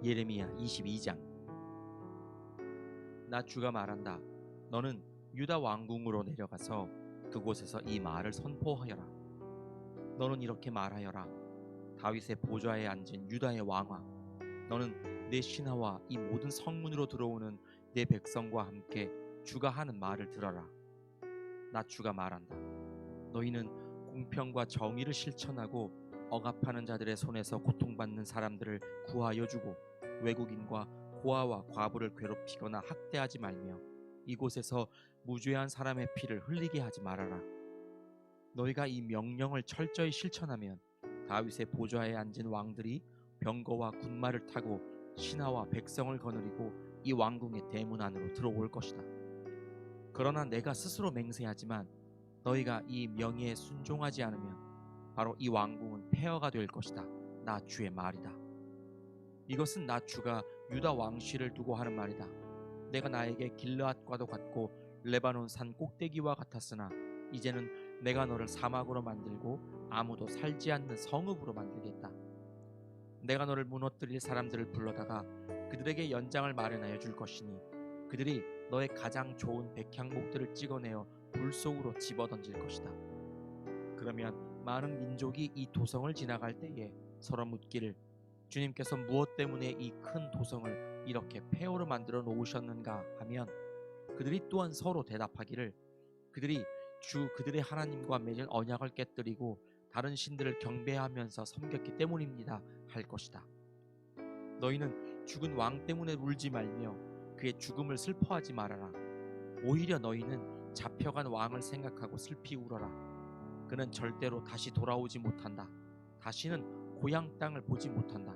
예레미야 22장. 나 주가 말한다. 너는 유다 왕궁으로 내려가서 그곳에서 이 말을 선포하여라. 너는 이렇게 말하여라. 다윗의 보좌에 앉은 유다의 왕아, 너는 내 신하와 이 모든 성문으로 들어오는 내 백성과 함께 주가 하는 말을 들어라. 나 주가 말한다. 너희는 공평과 정의를 실천하고 억압하는 자들의 손에서 고통받는 사람들을 구하여 주고 외국인과 고아와 과부를 괴롭히거나 학대하지 말며 이곳에서 무죄한 사람의 피를 흘리게 하지 말아라. 너희가 이 명령을 철저히 실천하면 다윗의 보좌에 앉은 왕들이 병거와 군마를 타고 신하와 백성을 거느리고 이 왕궁의 대문 안으로 들어올 것이다. 그러나 내가 스스로 맹세하지만 너희가 이 명예에 순종하지 않으면 바로 이 왕궁은 폐허가 될 것이다. 나 주의 말이다. 이것은 나 주가 유다 왕실을 두고 하는 말이다. 내가 나에게 길르앗과도 같고 레바논 산 꼭대기와 같았으나 이제는 내가 너를 사막으로 만들고 아무도 살지 않는 성읍으로 만들겠다. 내가 너를 무너뜨릴 사람들을 불러다가 그들에게 연장을 마련하여 줄 것이니 그들이 너의 가장 좋은 백향목들을 찍어내어 불 속으로 집어던질 것이다. 그러면 많은 민족이 이 도성을 지나갈 때에 서로 묻기를 주님께서 무엇 때문에 이 큰 도성을 이렇게 폐허로 만들어 놓으셨는가 하면 그들이 또한 서로 대답하기를 그들이 주 그들의 하나님과 맺은 언약을 깨뜨리고 다른 신들을 경배하면서 섬겼기 때문입니다 할 것이다. 너희는 죽은 왕 때문에 울지 말며 그의 죽음을 슬퍼하지 말아라. 오히려 너희는 잡혀간 왕을 생각하고 슬피 울어라. 그는 절대로 다시 돌아오지 못한다. 다시는 고향 땅을 보지 못한다.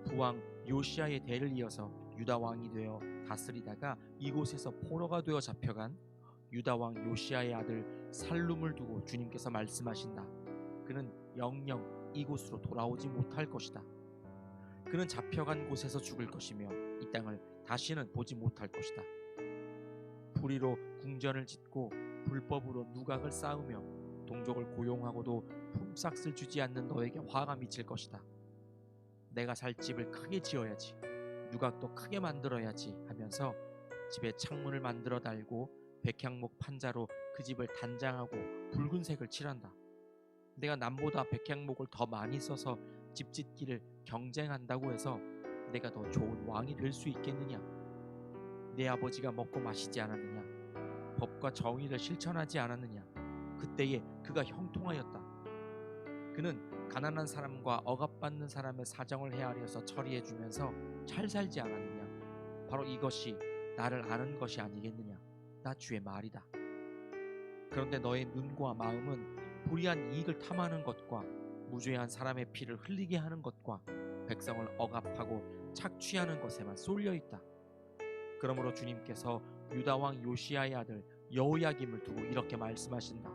부왕 요시아의 대를 이어서 유다 왕이 되어 다스리다가 이곳에서 포로가 되어 잡혀간 유다 왕 요시아의 아들 살룸을 두고 주님께서 말씀하신다. 그는 영영 이곳으로 돌아오지 못할 것이다. 그는 잡혀간 곳에서 죽을 것이며 이 땅을 다시는 보지 못할 것이다. 불의로 궁전을 짓고 불법으로 누각을 쌓으며 동족을 고용하고도 품삯을 주지 않는 너에게 화가 미칠 것이다. 내가 살 집을 크게 지어야지, 누각도 크게 만들어야지 하면서 집에 창문을 만들어 달고 백향목 판자로 그 집을 단장하고 붉은색을 칠한다. 내가 남보다 백향목을 더 많이 써서 집 짓기를 경쟁한다고 해서 내가 더 좋은 왕이 될 수 있겠느냐? 내 아버지가 먹고 마시지 않았느냐? 법과 정의를 실천하지 않았느냐? 그때에 그가 형통하였다. 그는 가난한 사람과 억압받는 사람의 사정을 헤아려서 처리해주면서 잘 살지 않았느냐? 바로 이것이 나를 아는 것이 아니겠느냐? 나 주의 말이다. 그런데 너의 눈과 마음은 불의한 이익을 탐하는 것과 무죄한 사람의 피를 흘리게 하는 것과 백성을 억압하고 착취하는 것에만 쏠려 있다. 그러므로 주님께서 유다 왕 요시아의 아들 여호야김을 두고 이렇게 말씀하신다.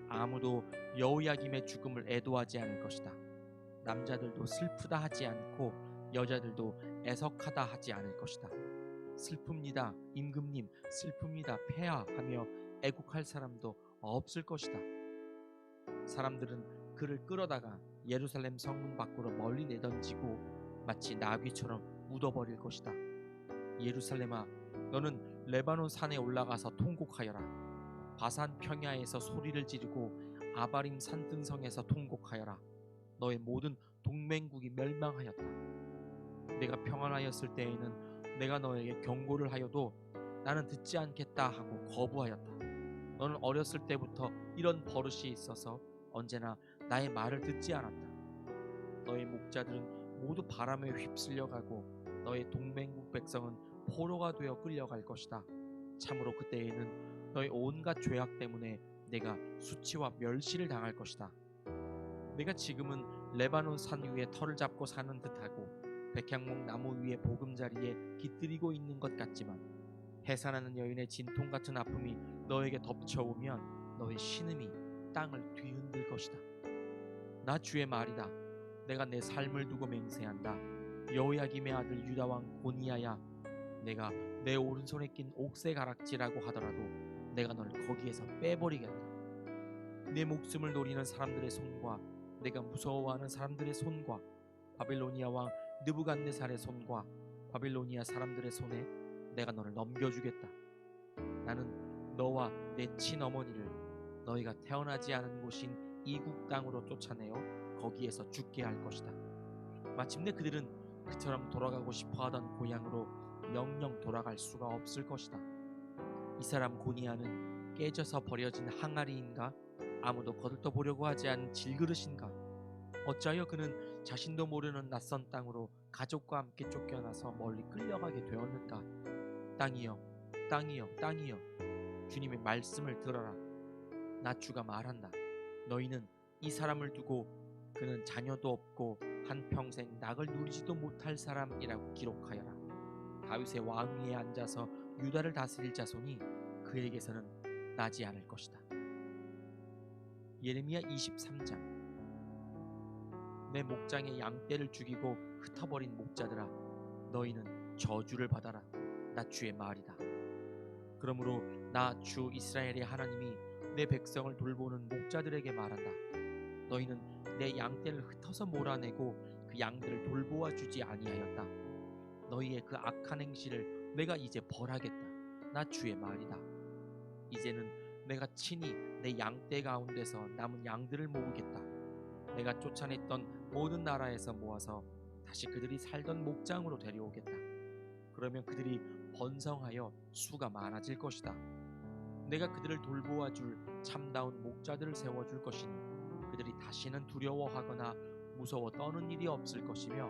아무도 여호야김의 죽음을 애도하지 않을 것이다. 남자들도 슬프다 하지 않고 여자들도 애석하다 하지 않을 것이다. 슬픕니다 임금님, 슬픕니다 폐하 하며 애국할 사람도 없을 것이다. 사람들은 그를 끌어다가 예루살렘 성문 밖으로 멀리 내던지고 마치 나귀처럼 묻어버릴 것이다. 예루살렘아, 너는 레바논 산에 올라가서 통곡하여라. 바산 평야에서 소리를 지르고 아바림 산등성에서 통곡하여라. 너의 모든 동맹국이 멸망하였다. 내가 평안하였을 때에는 내가 너에게 경고를 하여도 나는 듣지 않겠다 하고 거부하였다. 너는 어렸을 때부터 이런 버릇이 있어서 언제나 나의 말을 듣지 않았다. 너의 목자들은 모두 바람에 휩쓸려가고 너의 동맹국 백성은 포로가 되어 끌려갈 것이다. 참으로 그때에는 너의 온갖 죄악 때문에 내가 수치와 멸시를 당할 것이다. 내가 지금은 레바논 산 위에 털을 잡고 사는 듯하고 백향목 나무 위에 보금자리에 깃들이고 있는 것 같지만 해산하는 여인의 진통 같은 아픔이 너에게 덮쳐오면 너의 신음이 땅을 뒤흔들 것이다. 나 주의 말이다. 내가 내 삶을 두고 맹세한다. 여호야김의 아들 유다 왕 고니야야, 내가 내 오른손에 낀 옥새 가락지라고 하더라도 내가 너를 거기에서 빼버리겠다. 내 목숨을 노리는 사람들의 손과 내가 무서워하는 사람들의 손과 바빌로니아 왕 느부갓네살의 손과 바빌로니아 사람들의 손에 내가 너를 넘겨주겠다. 나는 너와 내 친어머니를 너희가 태어나지 않은 곳인 이국 땅으로 쫓아내어 거기에서 죽게 할 것이다. 마침내 그들은 그처럼 돌아가고 싶어하던 고향으로 영영 돌아갈 수가 없을 것이다. 이 사람 고니아는 깨져서 버려진 항아리인가? 아무도 거들떠 보려고 하지 않은 질그릇인가? 어찌하여 그는 자신도 모르는 낯선 땅으로 가족과 함께 쫓겨나서 멀리 끌려가게 되었는가? 땅이여, 땅이여, 땅이여, 주님의 말씀을 들어라. 나 주가 말한다. 너희는 이 사람을 두고 그는 자녀도 없고 한평생 낙을 누리지도 못할 사람이라고 기록하여라. 다윗의 왕위에 앉아서 유다를 다스릴 자손이 그에게서는 나지 않을 것이다. 예레미야 23장. 내 목장의 양떼를 죽이고 흩어버린 목자들아, 너희는 저주를 받아라. 나 주의 말이다. 그러므로 나 주 이스라엘의 하나님이 내 백성을 돌보는 목자들에게 말한다. 너희는 내 양떼를 흩어서 몰아내고 그 양들을 돌보아 주지 아니하였다. 너희의 그 악한 행실을 내가 이제 벌하겠다. 나 주의 말이다. 이제는 내가 친히 내 양떼 가운데서 남은 양들을 모으겠다. 내가 쫓아냈던 모든 나라에서 모아서 다시 그들이 살던 목장으로 데려오겠다. 그러면 그들이 번성하여 수가 많아질 것이다. 내가 그들을 돌보아 줄 참다운 목자들을 세워줄 것이니 그들이 다시는 두려워하거나 무서워 떠는 일이 없을 것이며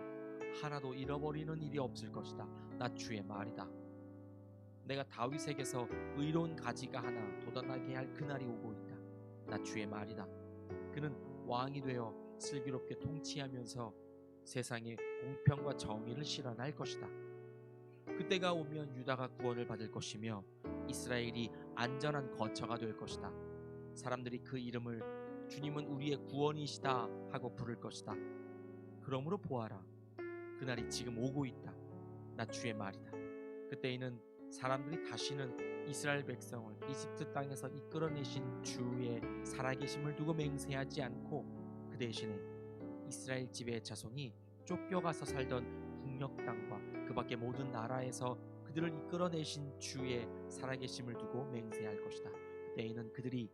하나도 잃어버리는 일이 없을 것이다. 나 주의 말이다. 내가 다윗에게서 의로운 가지가 하나 돋아나게 할 그날이 오고 있다. 나 주의 말이다. 그는 왕이 되어 슬기롭게 통치하면서 세상에 공평과 정의를 실현할 것이다. 그때가 오면 유다가 구원을 받을 것이며 이스라엘이 안전한 거처가 될 것이다. 사람들이 그 이름을 주님은 우리의 구원이시다 하고 부를 것이다. 그러므로 보아라, 그날이 지금 오고 있다. 나 주의 말이다. 그때에는 사람들이 다시는 이스라엘 백성을 이집트 땅에서 이끌어내신 주의 살아계심을 두고 맹세하지 않고 그 대신에 이스라엘 집의 자손이 쫓겨가서 살던 북녘 땅과 그 밖의 모든 나라에서 그들을 이끌어내신 주의 살아계심을 두고 맹세할 것이다. 그때에는 그들이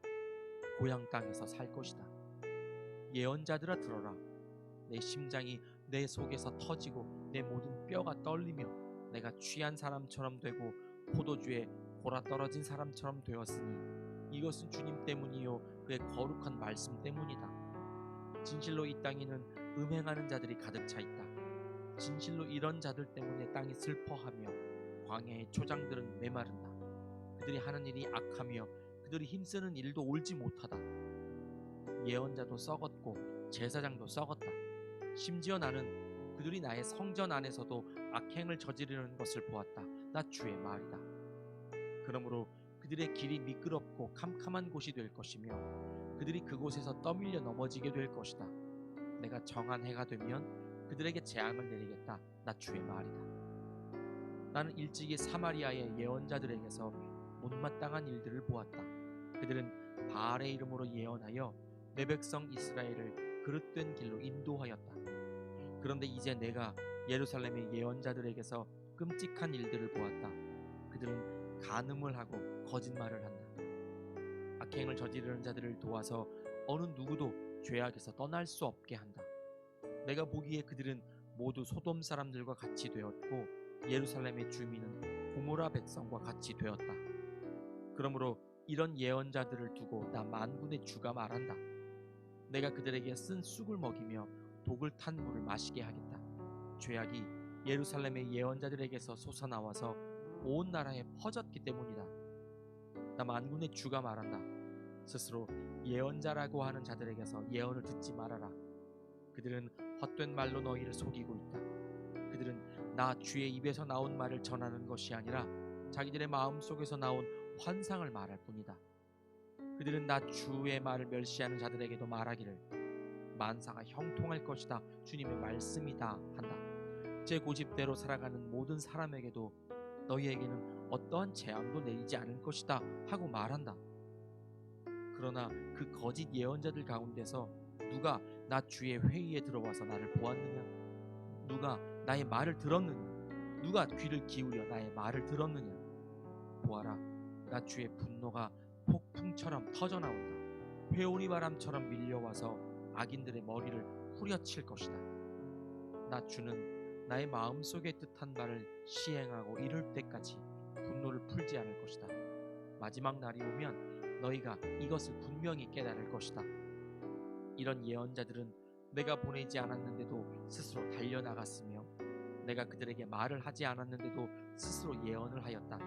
고향 땅에서 살 것이다. 예언자들아 들어라. 내 심장이 내 속에서 터지고 내 모든 뼈가 떨리며 내가 취한 사람처럼 되고 포도주에 골아 떨어진 사람처럼 되었으니 이것은 주님 때문이요 그의 거룩한 말씀 때문이다. 진실로 이 땅에는 음행하는 자들이 가득 차 있다. 진실로 이런 자들 때문에 땅이 슬퍼하며 광야의 초장들은 메마른다. 그들이 하는 일이 악하며 그들이 힘쓰는 일도 옳지 못하다. 예언자도 썩었고 제사장도 썩었다. 심지어 나는 그들이 나의 성전 안에서도 악행을 저지르는 것을 보았다. 나 주의 말이다. 그러므로 그들의 길이 미끄럽고 캄캄한 곳이 될 것이며 그들이 그곳에서 떠밀려 넘어지게 될 것이다. 내가 정한 해가 되면 그들에게 재앙을 내리겠다. 나 주의 말이다. 나는 일찍이 사마리아의 예언자들에게서 못마땅한 일들을 보았다. 그들은 바알의 이름으로 예언하여 내 백성 이스라엘을 그릇된 길로 인도하였다. 그런데 이제 내가 예루살렘의 예언자들에게서 끔찍한 일들을 보았다. 그들은 간음을 하고 거짓말을 한다. 악행을 저지르는 자들을 도와서 어느 누구도 죄악에서 떠날 수 없게 한다. 내가 보기에 그들은 모두 소돔 사람들과 같이 되었고 예루살렘의 주민은 고모라 백성과 같이 되었다. 그러므로 이런 예언자들을 두고 나 만군의 주가 말한다. 내가 그들에게 쓴 쑥을 먹이며 독을 탄 물을 마시게 하겠다. 죄악이 예루살렘의 예언자들에게서 솟아나와서 온 나라에 퍼졌기 때문이다. 나 만군의 주가 말한다. 스스로 예언자라고 하는 자들에게서 예언을 듣지 말아라. 그들은 헛된 말로 너희를 속이고 있다. 그들은 나 주의 입에서 나온 말을 전하는 것이 아니라 자기들의 마음속에서 나온 환상을 말할 뿐이다. 그들은 나 주의 말을 멸시하는 자들에게도 말하기를 만사가 형통할 것이다. 주님의 말씀이다 한다. 제 고집대로 살아가는 모든 사람에게도 너희에게는 어떠한 재앙도 내리지 않을 것이다 하고 말한다. 그러나 그 거짓 예언자들 가운데서 누가 나 주의 회의에 들어와서 나를 보았느냐? 누가 나의 말을 들었느냐? 누가 귀를 기울여 나의 말을 들었느냐? 보아라, 나 주의 분노가 폭풍처럼 터져나온다. 회오리 바람처럼 밀려와서 악인들의 머리를 후려칠 것이다. 나 주는 나의 마음속에 뜻한 바를 시행하고 이룰 때까지 분노를 풀지 않을 것이다. 마지막 날이 오면 너희가 이것을 분명히 깨달을 것이다. 이런 예언자들은 내가 보내지 않았는데도 스스로 달려나갔으며 내가 그들에게 말을 하지 않았는데도 스스로 예언을 하였다.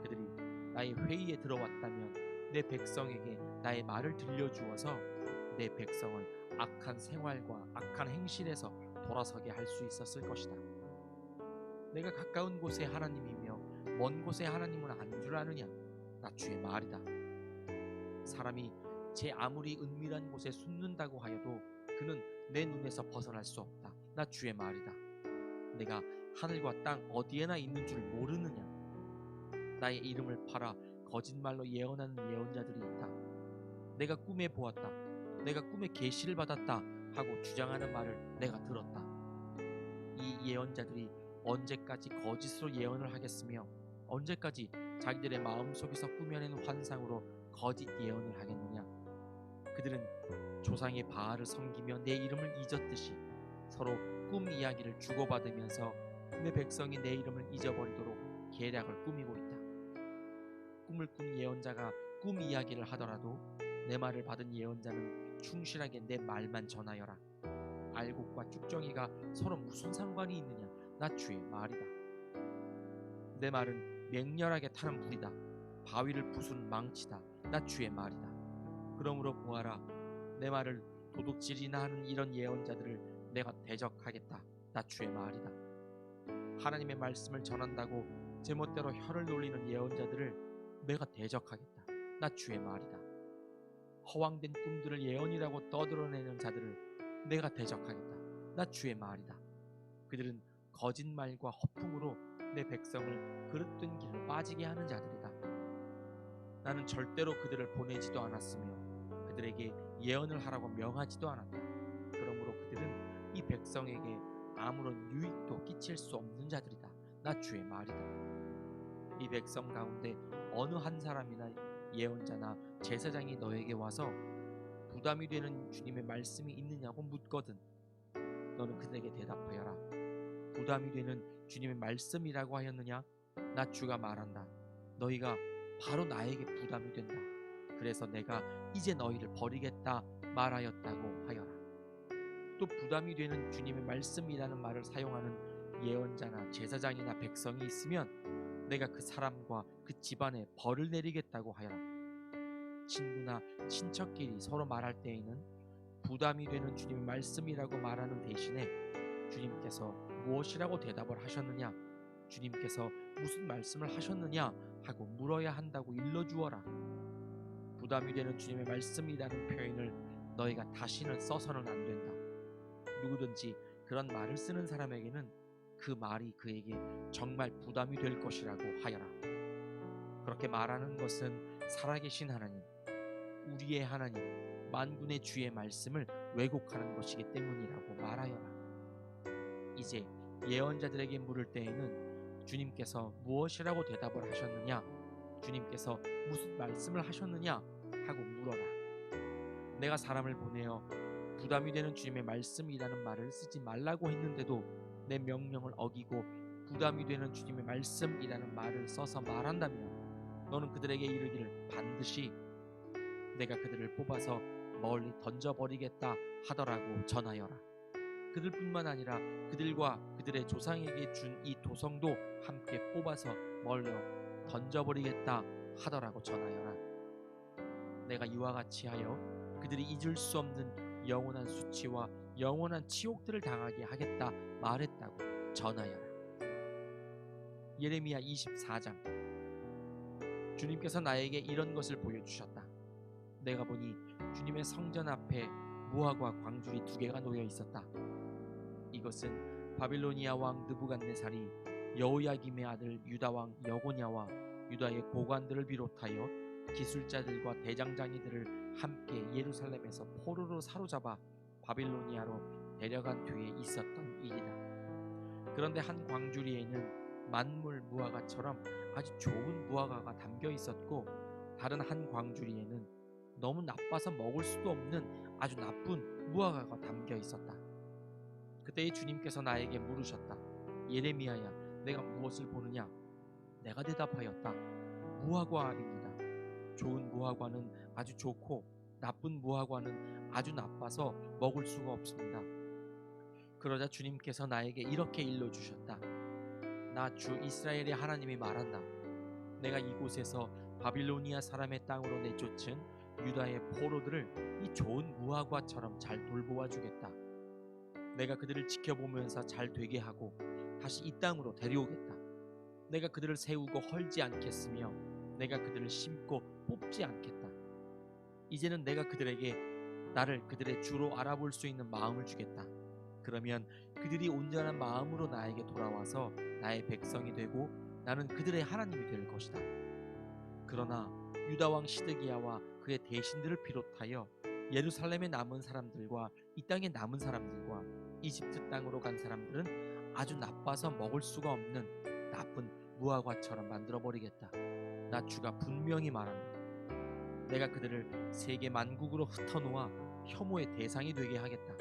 그들이 나의 회의에 들어왔다면 내 백성에게 나의 말을 들려주어서 내 백성을 악한 생활과 악한 행실에서 돌아서게 할 수 있었을 것이다. 내가 가까운 곳의 하나님이며 먼 곳의 하나님은 안 줄 아느냐? 나 주의 말이다. 사람이 제 아무리 은밀한 곳에 숨는다고 하여도 그는 내 눈에서 벗어날 수 없다. 나 주의 말이다. 내가 하늘과 땅 어디에나 있는 줄 모르느냐? 나의 이름을 팔아 거짓말로 예언하는 예언자들이 있다. 내가 꿈에 보았다. 내가 꿈에 계시를 받았다 하고 주장하는 말을 내가 들었다. 이 예언자들이 언제까지 거짓으로 예언을 하겠으며 언제까지 자기들의 마음속에서 꾸며낸 환상으로 거짓 예언을 하겠느냐? 그들은 조상의 바알을 섬기며 내 이름을 잊었듯이 서로 꿈 이야기를 주고받으면서 내 백성이 내 이름을 잊어버리도록 계략을 꾸미고 있다. 꿈을 꾼 예언자가 꿈 이야기를 하더라도 내 말을 받은 예언자는 충실하게 내 말만 전하여라. 알곡과 쭉정이가 서로 무슨 상관이 있느냐? 나 주의 말이다. 내 말은 맹렬하게 타는 불이다. 바위를 부수는 망치다. 나 주의 말이다. 그러므로 보아라, 내 말을 도둑질이나 하는 이런 예언자들을 내가 대적하겠다. 나 주의 말이다. 하나님의 말씀을 전한다고 제멋대로 혀를 놀리는 예언자들을 내가 대적하겠다. 나 주의 말이다. 허황된 꿈들을 예언이라고 떠들어내는 자들을 내가 대적하겠다. 나 주의 말이다. 그들은 거짓말과 허풍으로 내 백성을 그릇된 길로 빠지게 하는 자들이다. 나는 절대로 그들을 보내지도 않았으며 그들에게 예언을 하라고 명하지도 않았다. 그러므로 그들은 이 백성에게 아무런 유익도 끼칠 수 없는 자들이다. 나 주의 말이다. 이 백성 가운데 어느 한 사람이나 예언자나 제사장이 너에게 와서 부담이 되는 주님의 말씀이 있느냐고 묻거든 너는 그들에게 대답하여라. 부담이 되는 주님의 말씀이라고 하였느냐? 나 주가 말한다. 너희가 바로 나에게 부담이 된다. 그래서 내가 이제 너희를 버리겠다 말하였다고 하여라. 또 부담이 되는 주님의 말씀이라는 말을 사용하는 예언자나 제사장이나 백성이 있으면 내가 그 사람과 그 집안에 벌을 내리겠다고 하여라. 친구나 친척끼리 서로 말할 때에는 부담이 되는 주님의 말씀이라고 말하는 대신에 주님께서 무엇이라고 대답을 하셨느냐? 주님께서 무슨 말씀을 하셨느냐? 하고 물어야 한다고 일러주어라. 부담이 되는 주님의 말씀이라는 표현을 너희가 다시는 써서는 안 된다. 누구든지 그런 말을 쓰는 사람에게는 그 말이 그에게 정말 부담이 될 것이라고 하여라. 그렇게 말하는 것은 살아계신 하나님, 우리의 하나님, 만군의 주의 말씀을 왜곡하는 것이기 때문이라고 말하여라. 이제 예언자들에게 물을 때에는 주님께서 무엇이라고 대답을 하셨느냐? 주님께서 무슨 말씀을 하셨느냐? 하고 물어라. 내가 사람을 보내어 부담이 되는 주님의 말씀이라는 말을 쓰지 말라고 했는데도 내 명령을 어기고 부담이 되는 주님의 말씀이라는 말을 써서 말한다면 너는 그들에게 이르기를 반드시 내가 그들을 뽑아서 멀리 던져버리겠다 하더라고 전하여라. 그들뿐만 아니라 그들과 그들의 조상에게 준 이 도성도 함께 뽑아서 멀리 던져버리겠다 하더라고 전하여라. 내가 이와 같이 하여 그들이 잊을 수 없는 영원한 수치와 영원한 치욕들을 당하게 하겠다 말했다고 전하여라. 예레미야 24장. 주님께서 나에게 이런 것을 보여주셨다. 내가 보니 주님의 성전 앞에 무화과 광줄이 2개가 놓여 있었다. 이것은 바빌로니아 왕 느부갓네살이 여호야김의 아들 유다 왕 여고냐와 유다의 고관들을 비롯하여 기술자들과 대장장이들을 함께 예루살렘에서 포로로 사로잡아 바빌로니아로 데려간 뒤에 있었던 일이다. 그런데 한 광주리에는 만물 무화과처럼 아주 좋은 무화과가 담겨 있었고, 다른 한 광주리에는 너무 나빠서 먹을 수도 없는 아주 나쁜 무화과가 담겨 있었다. 그때 주님께서 나에게 물으셨다. 예레미야야, 내가 무엇을 보느냐? 내가 대답하였다. 무화과입니다. 좋은 무화과는 아주 좋고 나쁜 무화과는 아주 나빠서 먹을 수가 없습니다. 그러자 주님께서 나에게 이렇게 일러주셨다. 나 주 이스라엘의 하나님이 말한다. 내가 이곳에서 바빌로니아 사람의 땅으로 내쫓은 유다의 포로들을 이 좋은 무화과처럼 잘 돌보아 주겠다. 내가 그들을 지켜보면서 잘 되게 하고 다시 이 땅으로 데려오겠다. 내가 그들을 세우고 헐지 않겠으며 내가 그들을 심고 뽑지 않겠다. 이제는 내가 그들에게 나를 그들의 주로 알아볼 수 있는 마음을 주겠다. 그러면 그들이 온전한 마음으로 나에게 돌아와서 나의 백성이 되고 나는 그들의 하나님이 될 것이다. 그러나 유다 왕 시드기야와 그의 대신들을 비롯하여 예루살렘에 남은 사람들과 이 땅에 남은 사람들과 이집트 땅으로 간 사람들은 아주 나빠서 먹을 수가 없는 나쁜 무화과처럼 만들어버리겠다. 나 주가 분명히 말한다. 내가 그들을 세계 만국으로 흩어놓아 혐오의 대상이 되게 하겠다.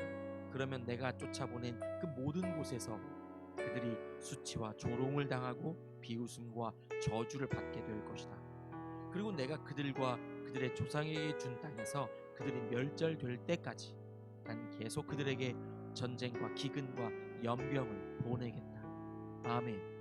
그러면 내가 쫓아보낸 그 모든 곳에서 그들이 수치와 조롱을 당하고 비웃음과 저주를 받게 될 것이다. 그리고 내가 그들과 그들의 조상에게 준 땅에서 그들이 멸절될 때까지 난 계속 그들에게 전쟁과 기근과 연병을 보내겠다. 아멘.